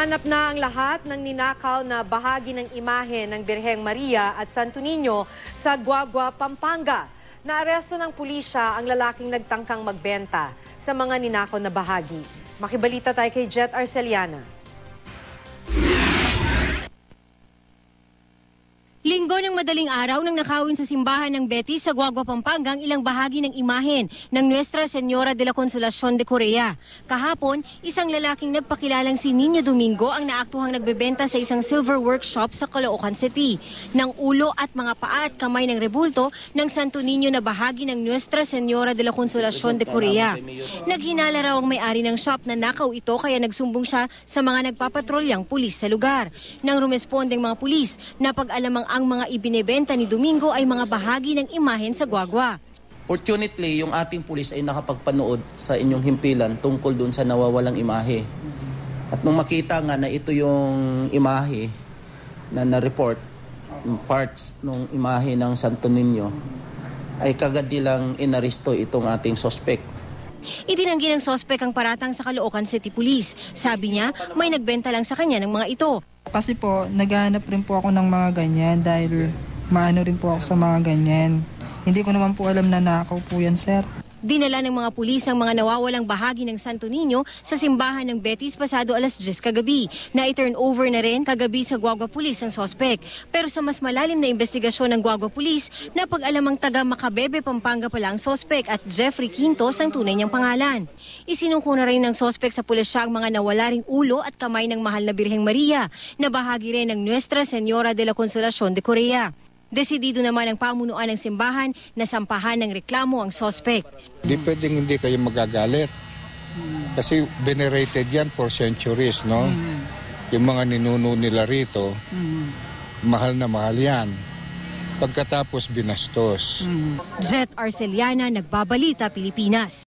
Nahanap na ang lahat ng ninakaw na bahagi ng imahe ng Birheng Maria at Santo Niño sa Guagua, Pampanga. Naaresto ng pulisya ang lalaking nagtangkang magbenta sa mga ninakaw na bahagi. Makibalita tayo kay Jet Arceliana. Linggo ng madaling araw nang nakawin sa simbahan ng Betis sa Guagua, Pampanga ang ilang bahagi ng imahen ng Nuestra Señora de la Consolación de Corea. Kahapon, isang lalaking nagpakilalang si Nino Domingo ang naaktuhang nagbebenta sa isang silver workshop sa Caloocan City ng ulo at mga paa at kamay ng rebulto ng Santo Niño na bahagi ng Nuestra Señora de la Consolación de Corea. Naghinala raw ang may-ari ng shop na nakaw ito kaya nagsumbong siya sa mga nagpapatrolyang pulis sa lugar. Nang rumespondeng mga pulis, napag-alamang ang mga ibinebenta ni Domingo ay mga bahagi ng imahen sa Guagua. Fortunately, yung ating pulis ay nakapagpanood sa inyong himpilan tungkol dun sa nawawalang imahe. At nung makita nga na ito yung imahe na na-report, parts ng imahe ng Santo Niño, ay kagad nilang inaresto itong ating suspect. Itinanggi ng sospek ang paratang sa Caloocan City Police. Sabi niya, may nagbenta lang sa kanya ng mga ito. Kasi po, naghahanap rin po ako ng mga ganyan dahil maano rin po ako sa mga ganyan. Hindi ko naman po alam na nakaw po yan, sir. Dinala ng mga pulis ang mga nawawalang bahagi ng Santo Niño sa simbahan ng Betis pasado alas 10 kagabi. Na-turn over na rin kagabi sa Guagua Police ang sospek. Pero sa mas malalim na investigasyon ng Guagua Police, napag-alamang taga Macabebe, Pampanga pala ang sospek at Jeffrey Quintos ang tunay niyang pangalan. Isinuko na rin ng sospek sa pulisya ang mga nawala ring ulo at kamay ng mahal na Birheng Maria na bahagi rin ng Nuestra Señora de la Consolación de Corea. Desidido naman ang pamunuan ng simbahan na sampahan ng reklamo ang sospek. Di pwedeng hindi kayo magagalit. Kasi venerated yan for centuries, no? Yung mga ninuno nila rito, mahal na mahal yan. Pagkatapos binastos. Jet Arceliana, Nagbabalita, Pilipinas.